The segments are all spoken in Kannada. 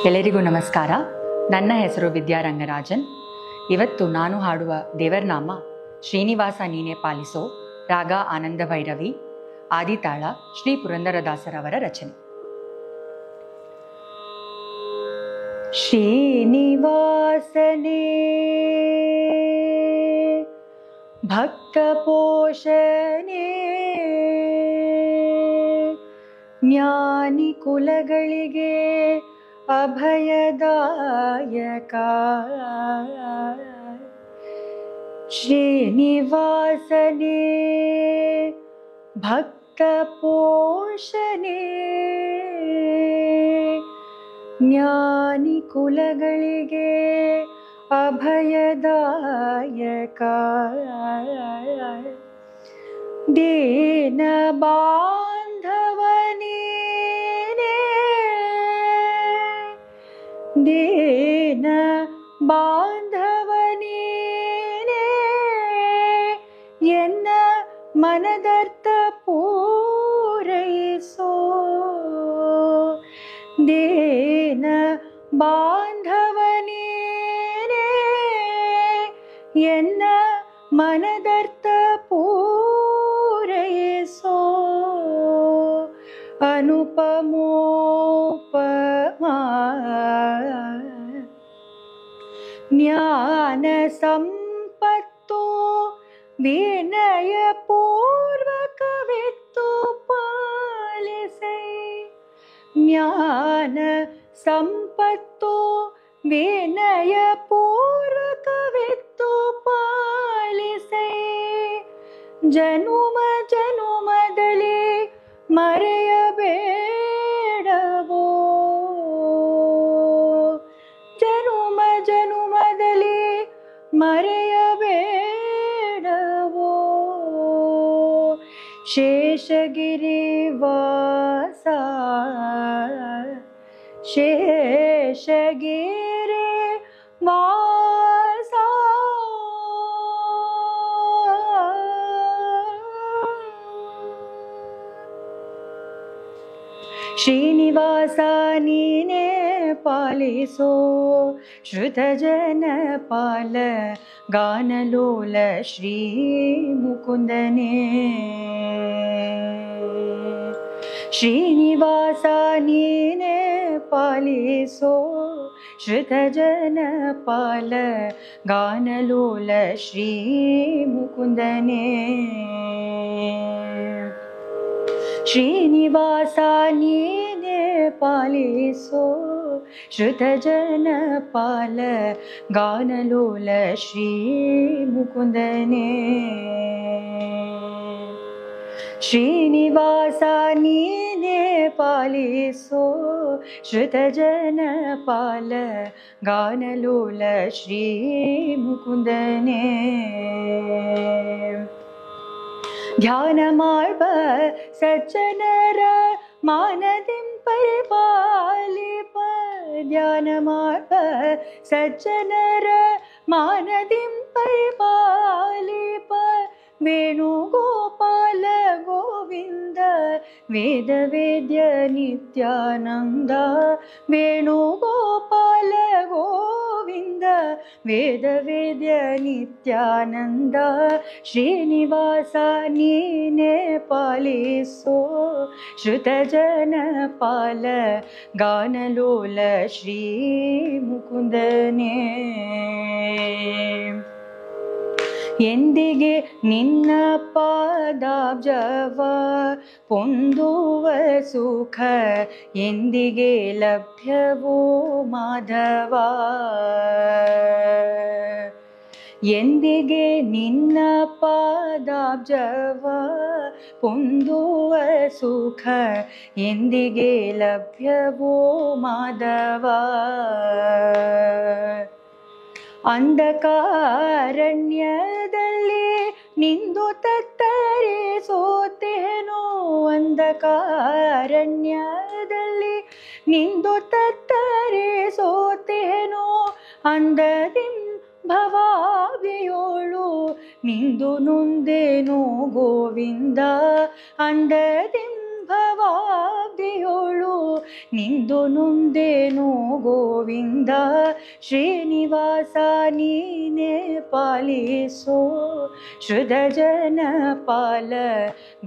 ಎಲ್ಲರಿಗೂ ನಮಸ್ಕಾರ. ನನ್ನ ಹೆಸರು ವಿದ್ಯಾ ರಂಗರಾಜನ್. ಇವತ್ತು ನಾನು ಹಾಡುವ ದೇವರನಾಮ ಶ್ರೀನಿವಾಸ ನೀನೆ ಪಾಲಿಸೋ, ರಾಗ ಆನಂದ ಭೈರವಿ, ಆದಿತಾಳ ಶ್ರೀ ಪುರಂದರದಾಸರವರ ರಚನೆ. ಶ್ರೀನಿವಾಸನೇ ಭಕ್ತ ಪೋಷಣೆ, ಜ್ಞಾನಿ ಕುಲಗಳಿಗೆ ಅಭಯದಾಯಕ. ಶ್ರೀನಿವಾಸನೇ ಭಕ್ತ ಪೋಷಣೆ, ಜ್ಞಾನಿ ಕುಲಗಳಿಗೆ ಅಭಯದಾಯಕ. ದೀನ ಬಾಂಧವನೇ, ದೀನ ಬಾಂಧವನೇ, ಎನ್ನ ಮನದರ್ಥ ಪೂರೈಸೋ. ದೀನ ಬಾಂಧವನೇ, ಎನ್ನ ಮನದರ್ಥ ಪೂರೈಸೋ. ಅನುಪಮೋಪಮಾ ಜ್ಞಾನ ಸಂಪತ್ತು ವಿನಯ ಪೂರ್ವಕವಿತ್ತು ಪಾಲಿಸೈ. ಜ್ಞಾನ ಸಂಪತ್ತು ವಿನಯ ಪೂರ್ವಕವಿತ್ತು ಪಾಲಿಸೈ. ಜನುಮ ಜನುಮದಲ್ಲಿ ಮರೆಯಬೇಡವೋ, ಜನುಮ ಜನುಮದಲ್ಲಿ ಮರೆಯಬೇಡವೋ. ಶೇಷಗಿರಿವಾಸ, ಶೇಷಗಿರಿ ವಾಸ, ಶ್ರೀನಿವಾಸ ನೀನೇ ಪಾಲಿಸೋ. ಶ್ರುತ ಜನಪಾಲ ಗಾನಲೋಲ ಶ್ರೀ ಮುಕುಂದನೇ. ಶ್ರೀನಿವಾಸ ನೀನೇ ಪಾಲಿಸೋ, ಶ್ರುತ ಜನಪಾಲ ಗಾನಲೋಲ ಶ್ರೀ ಮುಕುಂದನೇ. ಶ್ರೀನಿವಾಸ ನೀನೇ ಪಾಲಿಸೋ, ಶ್ರುತ ಜನಪಾಲ ಗಾನಲೋಲ ಶ್ರೀ ಮುಕುಂದನೇ. ಶ್ರೀನಿವಾಸ ನೀನೇ ಪಾಲಿಸೋ, ಶ್ರುತ ಜನಪಾಲ ಗಾನಲೋಲ ಶ್ರೀ ಮುಕುಂದನೇ. ಧ್ಯಾನ ಮಾಡ್ಬ ಸಜ್ಜನರ ಮಾನದಿಂ ಪರಿಪಾಲಿಪ. ಧ್ಯಾನ ಮಾಡ್ಬ ಸಜ್ಜನರ ಮಾನದಿಂ ಪರಿಪಾಲಿಪ. ವೇಣುಗೋಪಾಲ ಗೋವಿಂದ ವೇದ ವೇದ್ಯ ನಿತ್ಯಾನಂದ. ವೇಣುಗೋಪಾಲ ಗೋವಿಂದ ವೇದ ವೇದ್ಯ ನಿತ್ಯಾನಂದ. ಶ್ರೀನಿವಾಸ ನೀನೇ ಪಾಲಿಸೋ, ಶ್ರುತ ಜನಪಾಲ ಗಾನಲೋಲ ಶ್ರೀ ಮುಕುಂದನೇ. ಎಂದಿಗೆ ನಿನ್ನ ಪಾದಾಬ್ಜವ ಪೊಂದುವ ಸುಖ ಎಂದಿಗೆ ಲಭ್ಯವೋ ಮಾಧವ. ಎಂದಿಗೆ ನಿನ್ನ ಪಾದಾಬ್ಜವ ಪೊಂದುವ ಸುಖ ಎಂದಿಗೆ ಲಭ್ಯವೋ ಮಾಧವ. ಅಂಧಕಾರಣ್ಯದಲ್ಲಿ ನಿಂದು ತತ್ತರಿಸೋತೇನೋ. ಅಂಧಕಾರಣ್ಯದಲ್ಲಿ ನಿಂದು ತತ್ತರಿಸೋತೇನೋ. ಅಂಧದಿಂ ಭವಾಭಿಯೋಳು ನಿಂದು ನೊಂದೇನೋ ಗೋವಿಂದ. ಅಂಧದಿಂ ಭವಾಬ್ದಿಯೋಳು ನಿಂದು ನೊಂದೇನೋ ಗೋವಿಂದ ಶ್ರೀನಿವಾಸ ನೀನೇ ಪಾಲಿಸೋ ಶ್ರುತ ಜನಪಾಲ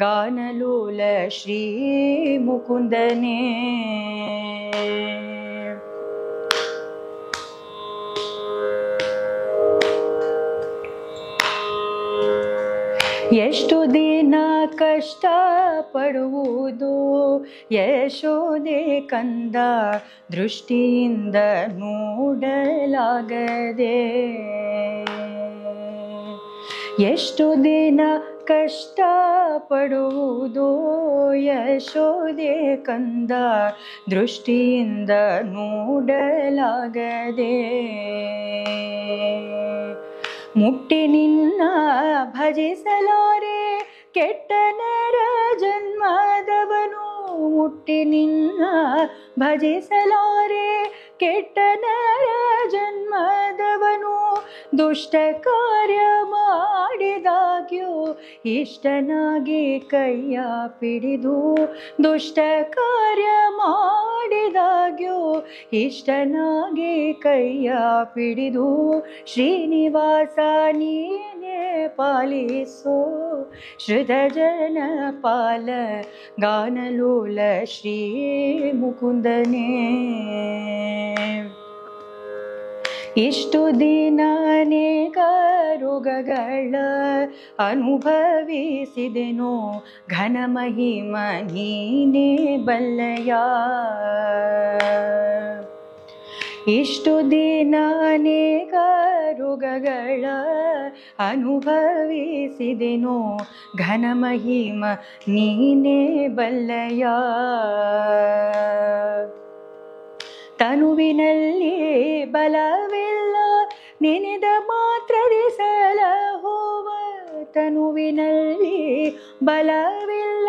ಗಾನಲೋಲ ಶ್ರೀ ಮುಕುಂದನೇ ಎಷ್ಟು ದಿನ ಕಷ್ಟ ಪಡುವುದು ಯಶೋದೆ ಕಂದ ದೃಷ್ಟಿಯಿಂದ ನೋಡಲಾಗದೆ ಎಷ್ಟು ದಿನ ಕಷ್ಟ ಪಡುವುದು ಯಶೋದೆ ಕಂದ ದೃಷ್ಟಿಯಿಂದ ನೋಡಲಾಗದೆ ಮುಟ್ಟಿ ನಿನ್ನ ಭಜಿಸಲಾರೆ ಕೆಟ್ಟ ನರ ಜನ್ಮದವನು ಮುಟ್ಟಿ ನಿನ್ನ ಭಜಿಸಲಾರೆ ಕೆಟ್ಟ ನರ ಜನ್ಮದವನು ದುಷ್ಟ ಕಾರ್ಯ ಮಾಡಿದಾಗ್ಯೂ ಇಷ್ಟನಾಗಿ ಕೈಯ ಪಿಡಿದು ದುಷ್ಟ ಕಾರ್ಯ ಮಾಡಿದಾಗ್ಯೂ ಇಷ್ಟನಾಗಿ ಕೈಯ ಪಿಡಿದು ಶ್ರೀನಿವಾಸ ನೀನೇ ಪಾಲಿಸೋ ಶ್ರುತ ಜನಪಾಲ ಗಾನಲೋಲ ಶ್ರೀ ಮುಕುಂದನೇ ಇಷ್ಟು ದಿನ ಅನೇಕ ರೋಗಗಳ ಅನುಭವಿಸಿದೆನೋ ಘನ ಮಹಿಮ ನೀನೇ ಬಲ್ಲಯ ಇಷ್ಟು ದಿನ ಅನೇಕ ರೋಗಗಳ ಅನುಭವಿಸಿದೆನೋ ಘನ ಮಹಿಮ ನೀನೇ ಬಲ್ಲಯ ತನುವಿನಲ್ಲಿ ಬಲವಿಲ್ಲ ನೆನೆದ ಮಾತ್ರದಿ ಸಲಹುವ ತನುವಿನಲ್ಲಿ ಬಲವಿಲ್ಲ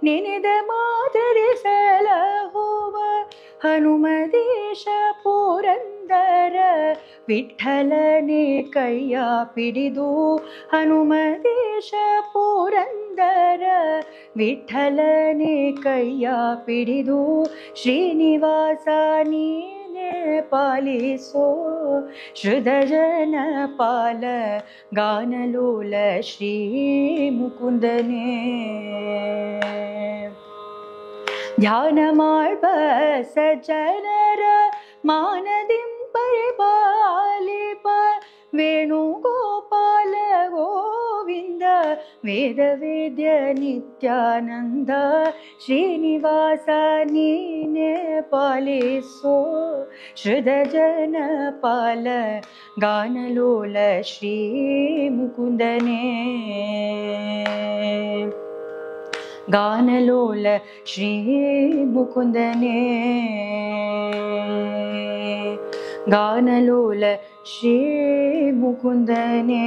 ನೆನೆದ ಮಾತ್ರದಿ ಸಲಹುವ ಹನುಮದೇಶ ಪುರಂದರ ವಿಠಲನೆ ಕೈಯ ಪಿಡಿದು ಹನುಮದೇಶ ಪುರಂದರ ವಿಠಲನೆ ಕೈಯ ಪಿಡಿದು ಶ್ರೀನಿವಾಸ ನೀನೇ ಪಾಲಿಸೋ ಶ್ರುತ ಜನಪಾಲ ಗಾನಲೋಲ ಶ್ರೀ ಮುಕುಂದನೇ ಧ್ಯಾನ ಮಾಡ್ಬ ಸಜ್ಜನರ ಮಾನದಿಂ ಪರಿಪಾಲಿಪ ವೇಣುಗೋಪಾಲ ಗೋವಿಂದ ವೇದ ವೇದ್ಯ ನಿತ್ಯಾನಂದ ಶ್ರೀನಿವಾಸ ನೀನೇ ಪಾಲಿಸೋ ಶ್ರುತ ಜನಪಾಲ ಗಾನಲೋಲ ಶ್ರೀ ಮುಕುಂದನೇ ಗಾನಲೋಲ ಶ್ರೀ ಮುಕುಂದನೇ ಗಾನಲೋಲ ಶ್ರೀ ಮುಕುಂದನೇ